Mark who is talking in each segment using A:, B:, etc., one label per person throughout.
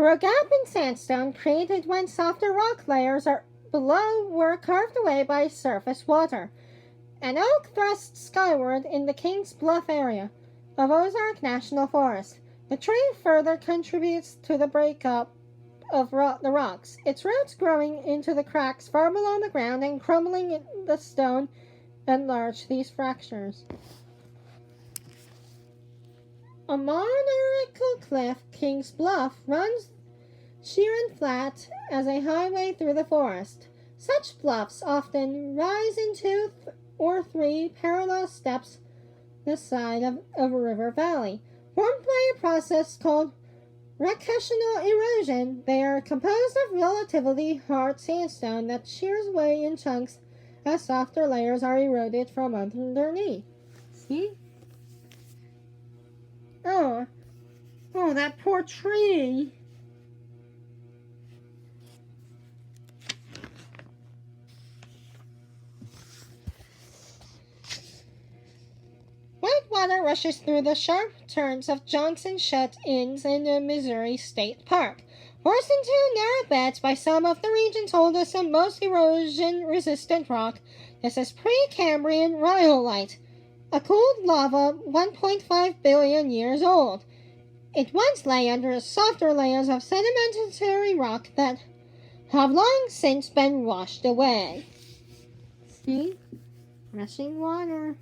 A: through a gap in sandstone created when softer rock layers below were carved away by surface water. An oak thrusts skyward in the Kings Bluff area of Ozark National Forest. The tree further contributes to the breakup of the rocks, its roots growing into the cracks far below the ground and crumbling the stone enlarge these fractures. A monarchical cliff, Kings Bluff, runs sheer and flat as a highway through the forest. Such bluffs often rise in two or three parallel steps the side of a river valley. Formed by a process called recessional erosion, they are composed of relatively hard sandstone that shears away in chunks as softer layers are eroded from underneath. See? Oh, that poor tree. White water rushes through the sharp turns of Johnson shut-ins in the Missouri State Park, forced into narrow beds by some of the region's oldest and most erosion-resistant rock. This is Precambrian rhyolite, a cooled lava 1.5 billion years old. It once lay under softer layers of sedimentary rock that have long since been washed away. See? Rushing water.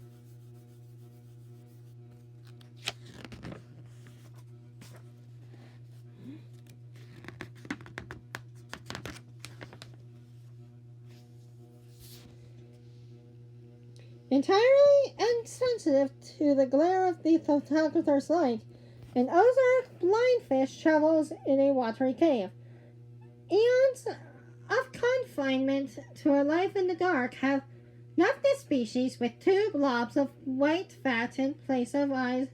A: Entirely insensitive to the glare of the photographer's light, an Ozark blindfish travels in a watery cave. Eons of confinement to a life in the dark have left this species with two blobs of white fat in place of eyes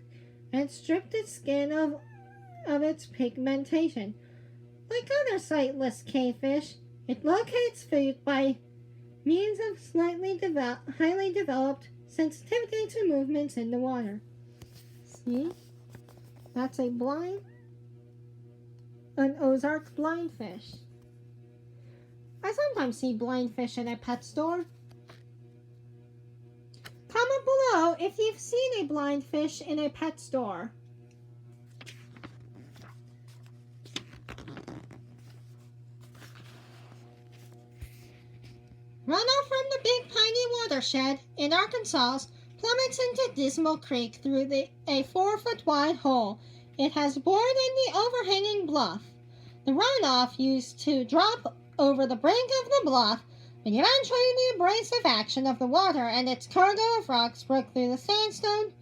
A: and stripped its skin of its pigmentation. Like other sightless cavefish, it locates food by means of highly developed sensitivity to movements in the water. See? That's an Ozark blindfish. I sometimes see blindfish in a pet store. Comment below if you've seen a blindfish in a pet store. Runoff from the Big Piney watershed in Arkansas plummets into Dismal Creek through a 4-foot-wide hole it has bored in the overhanging bluff. The runoff used to drop over the brink of the bluff, but eventually the abrasive action of the water and its cargo of rocks broke through the sandstone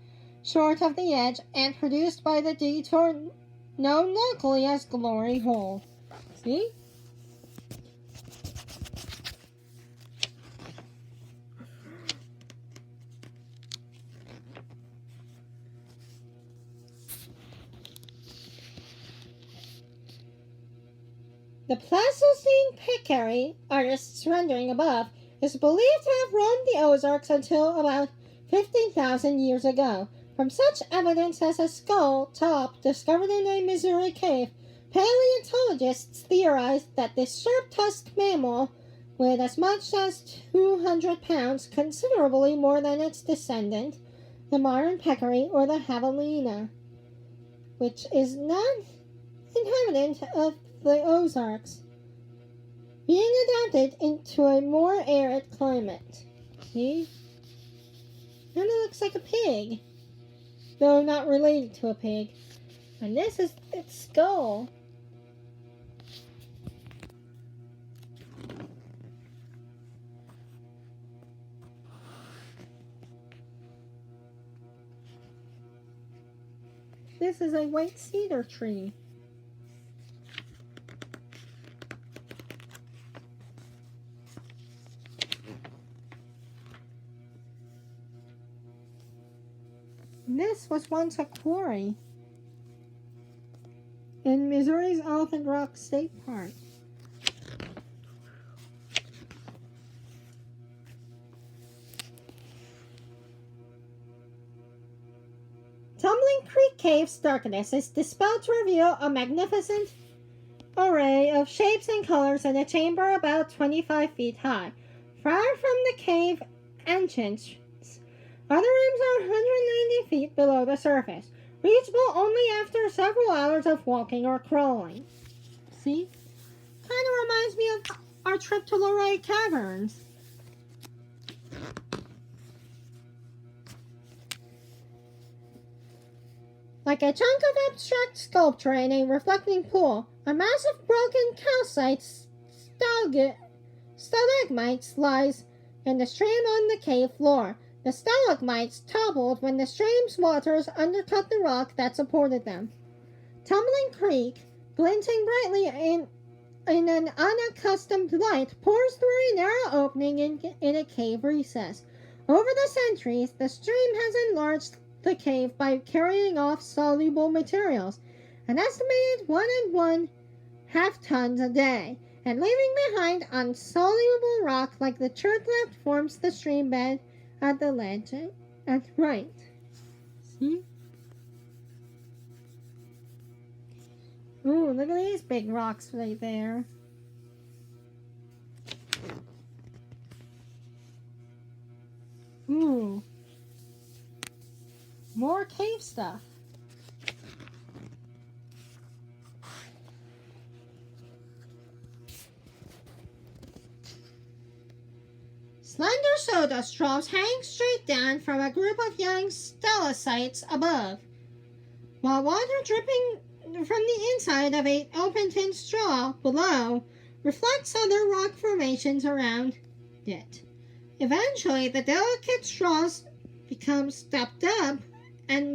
A: short of the edge and produced by the detour known locally as Glory Hole. See? The Pleistocene peccary, artist's rendering above, is believed to have roamed the Ozarks until about 15,000 years ago. From such evidence as a skull top discovered in a Missouri cave, paleontologists theorized that this sharp-tusked mammal weighed as much as 200 pounds, considerably more than its descendant, the modern peccary or the javelina, which is not inhabitant of the Ozarks, being adapted into a more arid climate. See? And it looks like a pig, though not related to a pig. And this is its skull. This is a white cedar tree. This was once a quarry in Missouri's Elephant Rock State Park. Tumbling Creek Cave's darkness is dispelled to reveal a magnificent array of shapes and colors in a chamber about 25 feet high. Far from the cave entrance, other rooms are 190 feet below the surface, reachable only after several hours of walking or crawling. See? Kind of reminds me of our trip to Luray Caverns. Like a chunk of abstract sculpture in a reflecting pool, a massive broken calcite stalagmites lies in the stream on the cave floor. The stalagmites toppled when the stream's waters undercut the rock that supported them. Tumbling Creek, glinting brightly in an unaccustomed light, pours through a narrow opening in a cave recess. Over the centuries, the stream has enlarged the cave by carrying off soluble materials, an estimated 1.5 tons a day, and leaving behind insoluble rock like the chert that forms the stream bed at the ledge at right. See? Ooh, look at these big rocks right there. Ooh. More cave stuff. Slender soda straws hang straight down from a group of young stalactites above, while water dripping from the inside of an open-tin straw below reflects other rock formations around it. Eventually, the delicate straws become stepped up and